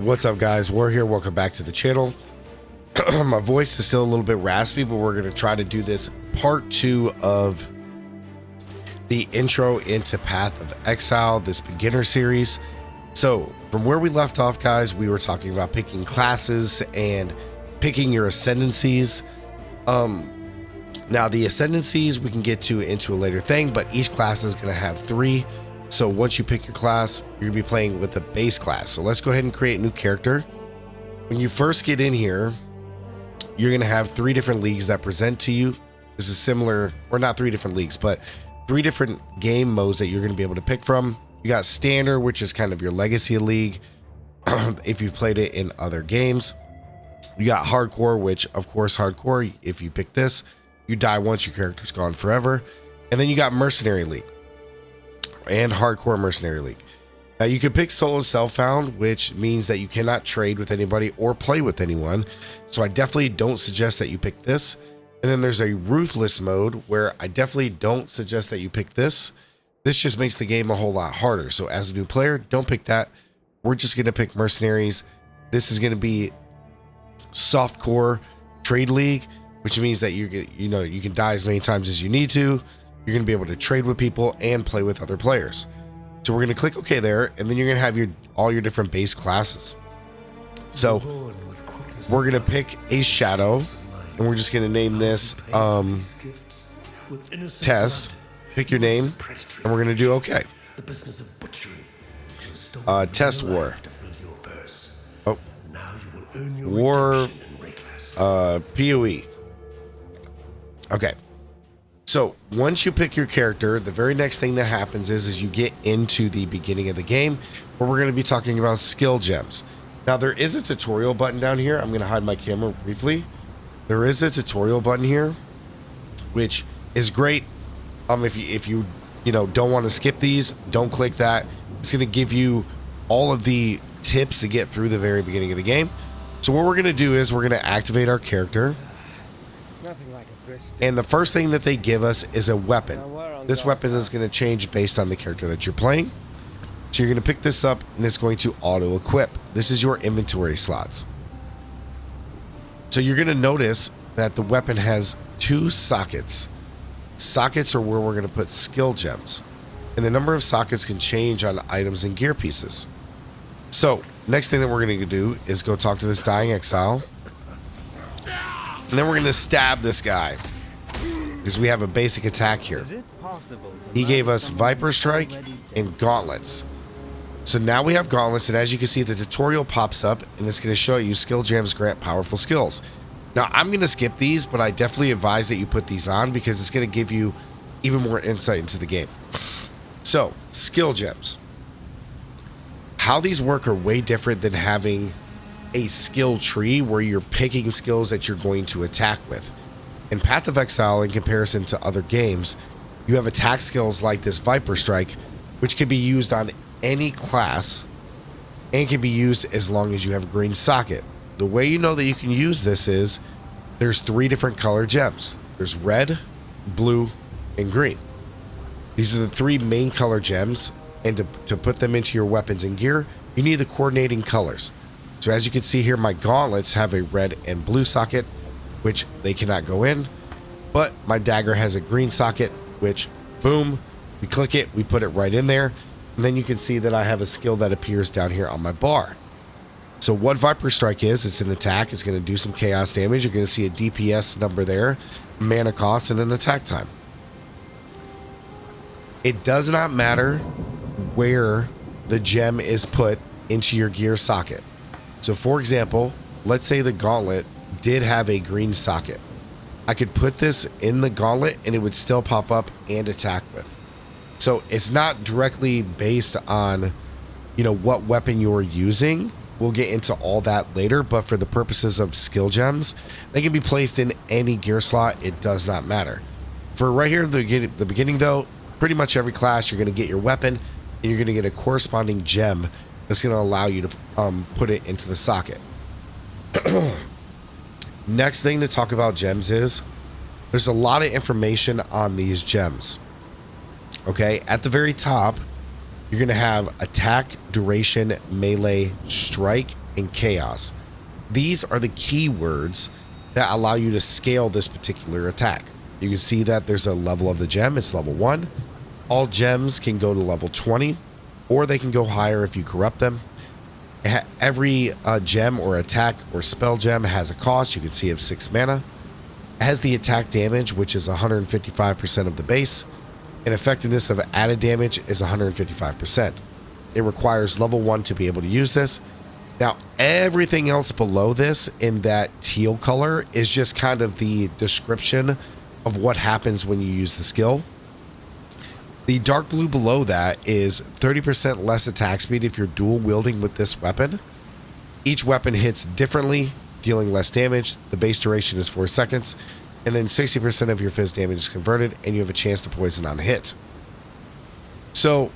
What's up, guys? We're here. Welcome back to the channel. My voice is still a little bit raspy, but we're going to try to do this part 2 of the intro into Path of Exile, this beginner series. So from where we left off, guys, we were talking about picking classes and picking your ascendancies. Now the ascendancies we can get to into a later thing, but each class is going to have 3. So once you pick your class, you're gonna be playing with the base class. So let's go ahead and create a new character. When you first get in here, you're gonna have 3 different leagues that present to you. This is similar, or not 3 different leagues, but 3 different game modes that you're gonna be able to pick from. You got standard, which is kind of your legacy league, if you've played it in other games. You got hardcore, which of course hardcore, if you pick this, you die once, your character's gone forever. And then you got mercenary league and hardcore mercenary league. Now you can pick solo self-found, which means that you cannot trade with anybody or play with anyone. So I definitely don't suggest that you pick this. And then there's a ruthless mode where I definitely don't suggest that you pick this. This just makes the game a whole lot harder. So as a new player, don't pick that. We're just going to pick mercenaries. This is going to be softcore trade league, which means that you can die as many times as you need to. You're going to be able to trade with people and play with other players. So we're going to click OK there, and then you're going to have all your different base classes. So we're going to pick a shadow, and we're just going to name this test. Pick your name, and we're going to do OK. Test war. Oh, war PoE. Okay. So once you pick your character, the very next thing that happens is you get into the beginning of the game, where we're going to be talking about skill gems. Now there is a tutorial button down here. I'm going to hide my camera briefly. There is a tutorial button here, which is great. If you don't want to skip these, don't click that. It's going to give you all of the tips to get through the very beginning of the game. So what we're going to do is we're going to activate our character. And the first thing that they give us is a weapon. This weapon is going to change based on the character that you're playing. So you're going to pick this up, and it's going to auto equip. This is your inventory slots. So you're going to notice that the weapon has 2 sockets. Sockets are where we're going to put skill gems, and the number of sockets can change on items and gear pieces. So next thing that we're going to do is go talk to this dying exile. And then we're going to stab this guy, because we have a basic attack here. He gave us Viper Strike and Gauntlets. So now we have Gauntlets, and as you can see, the tutorial pops up, and it's going to show you skill gems grant powerful skills. Now I'm going to skip these, but I definitely advise that you put these on, because it's going to give you even more insight into the game. So skill gems. How these work are way different than having a skill tree where you're picking skills that you're going to attack with. In Path of Exile, in comparison to other games, you have attack skills like this Viper Strike, which can be used on any class and can be used as long as you have a green socket. The way you know that you can use this is there's 3 different color gems. There's red, blue, and green. These are the 3 main color gems, and to put them into your weapons and gear, you need the coordinating colors. So as you can see here, my gauntlets have a red and blue socket, which they cannot go in, but my dagger has a green socket, which, boom, we click it, we put it right in there, and then you can see that I have a skill that appears down here on my bar. So what Viper Strike is, it's an attack, it's going to do some chaos damage. You're going to see a DPS number there, mana cost, and an attack time. It does not matter where the gem is put into your gear socket. So for example, let's say the gauntlet did have a green socket. I could put this in the gauntlet and it would still pop up and attack with. So it's not directly based on, what weapon you're using. We'll get into all that later, but for the purposes of skill gems, they can be placed in any gear slot. It does not matter. For right here at the beginning though, pretty much every class you're going to get your weapon and you're going to get a corresponding gem that's going to allow you to put it into the socket. Next thing to talk about gems is there's a lot of information on these gems. Okay, at the very top, you're going to have attack, duration, melee, strike, and chaos. These are the keywords that allow you to scale this particular attack. You can see that there's a level of the gem. It's level 1. All gems can go to level 20, or they can go higher if you corrupt them. Every gem or attack or spell gem has a cost. You can see of 6 mana. It has the attack damage, which is 155% of the base, and effectiveness of added damage is 155%. It requires level 1 to be able to use this. Now, everything else below this in that teal color is just kind of the description of what happens when you use the skill. The dark blue below that is 30% less attack speed if you're dual wielding with this weapon. Each weapon hits differently, dealing less damage. The base duration is 4 seconds, and then 60% of your fizz damage is converted, and you have a chance to poison on hit. So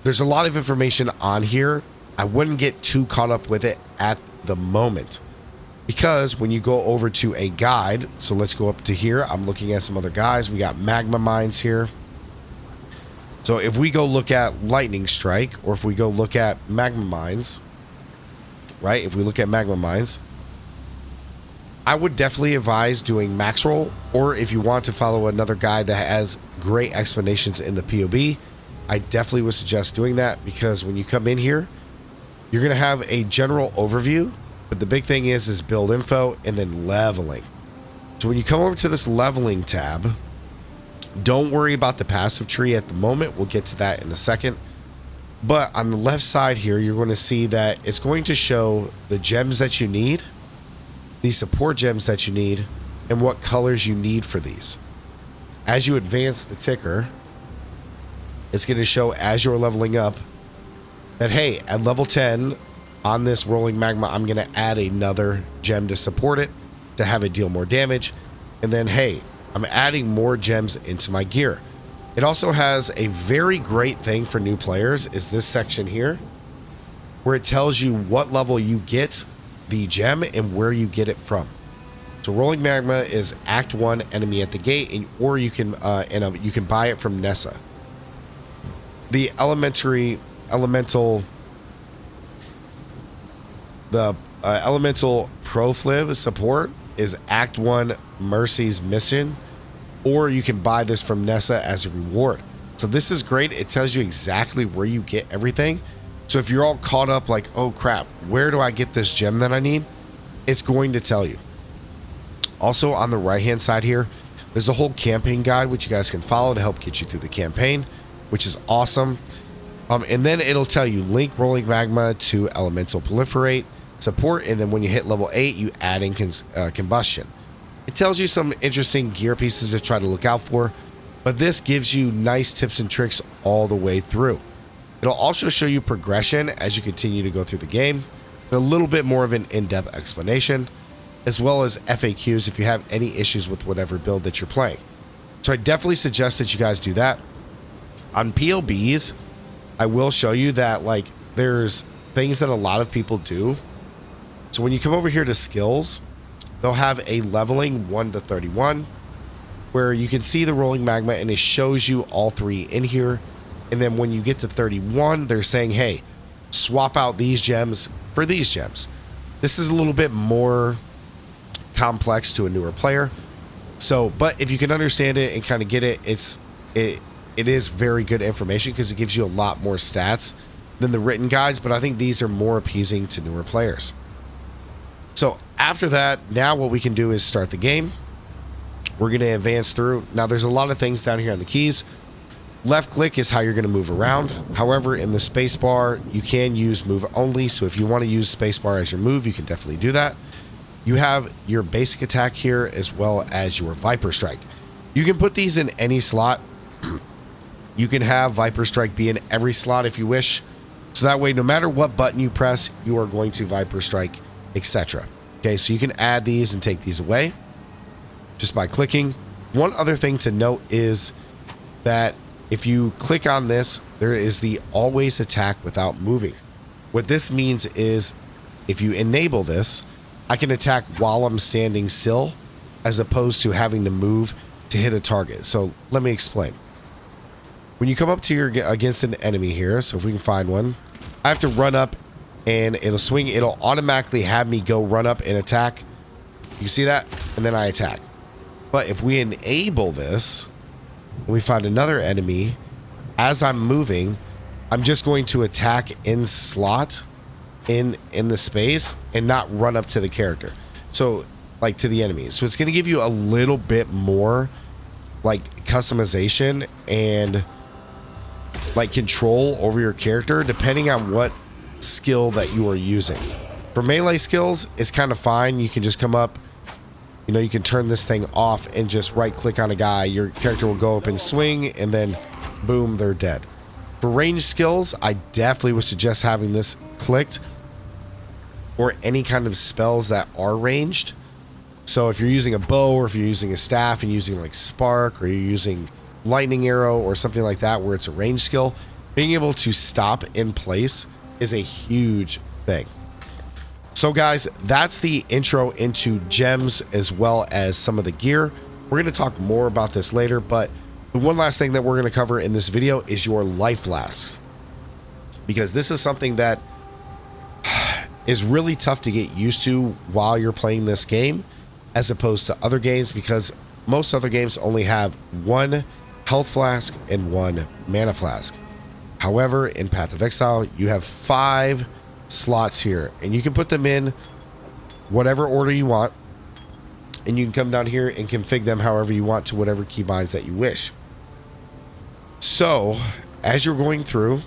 there's a lot of information on here. I wouldn't get too caught up with it at the moment, because when you go over to a guide, so let's go up to here. I'm looking at some other guys. We got magma mines here. So if we go look at lightning strike, or if we go look at magma mines, right? If we look at magma mines, I would definitely advise doing max roll, or if you want to follow another guide that has great explanations in the POB, I definitely would suggest doing that, because when you come in here, you're going to have a general overview, but the big thing is build info and then leveling. So when you come over to this leveling tab, don't worry about the passive tree at the moment. We'll get to that in a second. But on the left side here, you're going to see that it's going to show the gems that you need, the support gems that you need, and what colors you need for these. As you advance the ticker, it's going to show as you're leveling up that, hey, at level 10 on this rolling magma, I'm going to add another gem to support it, to have it deal more damage. And then, hey, I'm adding more gems into my gear. It also has a very great thing for new players, is this section here, where it tells you what level you get the gem and where you get it from. So rolling magma is Act 1 enemy at the gate, or you can you can buy it from Nessa. The elemental proflib support is Act 1 Mercy's mission, or you can buy this from Nessa as a reward. So this is great. It tells you exactly where you get everything. So if you're all caught up like, oh crap, where do I get this gem that I need? It's going to tell you. Also on the right hand side here, there's a whole campaign guide which you guys can follow to help get you through the campaign, which is awesome. And then it'll tell you link rolling magma to elemental proliferate support, and then when you hit level 8, you add in combustion. It tells you some interesting gear pieces to try to look out for, but this gives you nice tips and tricks all the way through. It'll also show you progression as you continue to go through the game, and a little bit more of an in-depth explanation, as well as FAQs if you have any issues with whatever build that you're playing. So I definitely suggest that you guys do that. On POBs, I will show you that like there's things that a lot of people do. So when you come over here to skills, they'll have a leveling 1 to 31 where you can see the rolling magma and it shows you all 3 in here. And then when you get to 31, they're saying, hey, swap out these gems for these gems. This is a little bit more complex to a newer player. So, but if you can understand it and kind of get it, it is very good information because it gives you a lot more stats than the written guides, but I think these are more appeasing to newer players. So after that, now what we can do is start the game. We're going to advance through. Now there's a lot of things down here on the keys. Left click is how you're going to move around. However, in the space bar, you can use move only. So if you want to use space bar as your move, you can definitely do that. You have your basic attack here as well as your Viper Strike. You can put these in any slot. You can have Viper Strike be in every slot if you wish. So that way, no matter what button you press, you are going to Viper Strike, etc. Okay, so you can add these and take these away just by clicking. One other thing to note is that if you click on this, there is the always attack without moving. What this means is if you enable this, I can attack while I'm standing still as opposed to having to move to hit a target. So let me explain. When you come up to against an enemy here, so if we can find one, I have to run up and it'll swing. It'll automatically have me go run up and attack. You see that? And then I attack. But if we enable this, and we find another enemy, as I'm moving, I'm just going to attack in slot in the space and not run up to the character. So like to the enemies. So it's going to give you a little bit more like customization and like control over your character depending on what skill that you are using. For melee skills, it's kind of fine. You can just come up, you know, you can turn this thing off and just right click on a guy. Your character will go up and swing and then boom, they're dead. For range skills, I definitely would suggest having this clicked, or any kind of spells that are ranged. So if you're using a bow, or if you're using a staff and using like spark, or you're using lightning arrow or something like that where it's a range skill, being able to stop in place is a huge thing. So guys, that's the intro into gems as well as some of the gear. We're going to talk more about this later, but the one last thing that we're going to cover in this video is your life flasks, because this is something that is really tough to get used to while you're playing this game as opposed to other games, because most other games only have one health flask and one mana flask. However, in Path of Exile, you have 5 slots here, and you can put them in whatever order you want, and you can come down here and configure them however you want to whatever keybinds that you wish. So as you're going through,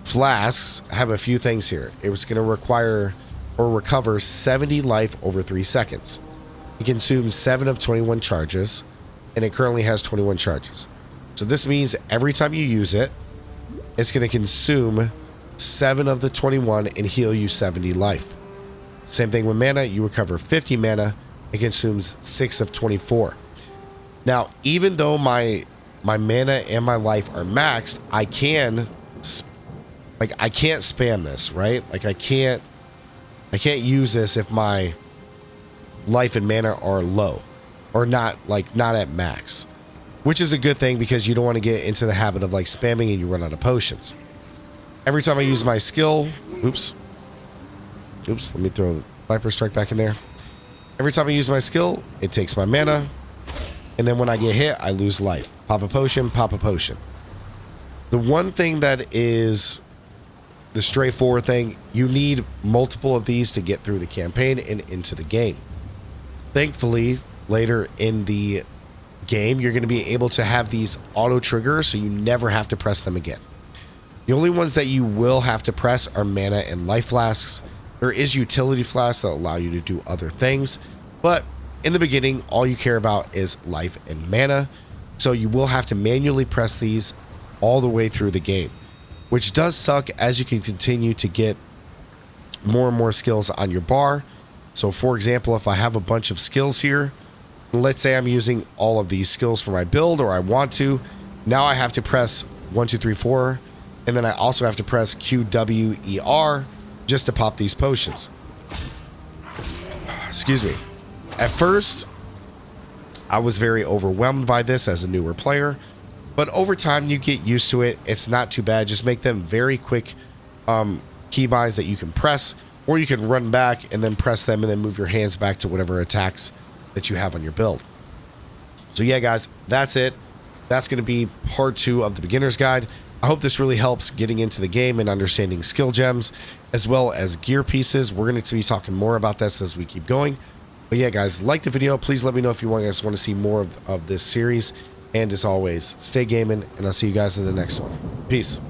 flasks have a few things here. It's going to require or recover 70 life over 3 seconds. It consumes 7 of 21 charges, and it currently has 21 charges. So this means every time you use it, it's going to consume 7 of the 21 and heal you 70 life. Same thing with mana. You recover 50 mana. It consumes 6 of 24. Now, even though my mana and my life are maxed, I can't spam this, right? Like I can't use this if my life and mana are low or not at max, which is a good thing because you don't want to get into the habit of like spamming and you run out of potions. Every time I use my skill, oops, let me throw Viper Strike back in there. Every time I use my skill, it takes my mana, and then when I get hit, I lose life. Pop a potion, pop a potion. The one thing that is the straightforward thing, you need multiple of these to get through the campaign and into the game. Thankfully, later in the game, you're going to be able to have these auto triggers, so you never have to press them again. The only ones that you will have to press are mana and life flasks. There is utility flasks that allow you to do other things, but in the beginning, all you care about is life and mana. So you will have to manually press these all the way through the game, which does suck as you can continue to get more and more skills on your bar. So for example, if I have a bunch of skills here, let's say I'm using all of these skills for my build, or I want to, now I have to press 1, 2, 3, 4, and then I also have to press Q, W, E, R just to pop these potions. Excuse me. At first, I was very overwhelmed by this as a newer player, but over time you get used to it. It's not too bad. Just make them very quick keybinds that you can press, or you can run back and then press them and then move your hands back to whatever attacks that you have on your build. So yeah, guys, that's it. That's going to be part 2 of the beginner's guide. I hope this really helps getting into the game and understanding skill gems as well as gear pieces. We're going to be talking more about this as we keep going. But yeah, guys, like the video. Please let me know if you guys want to see more of this series. And as always, stay gaming, and I'll see you guys in the next one. Peace.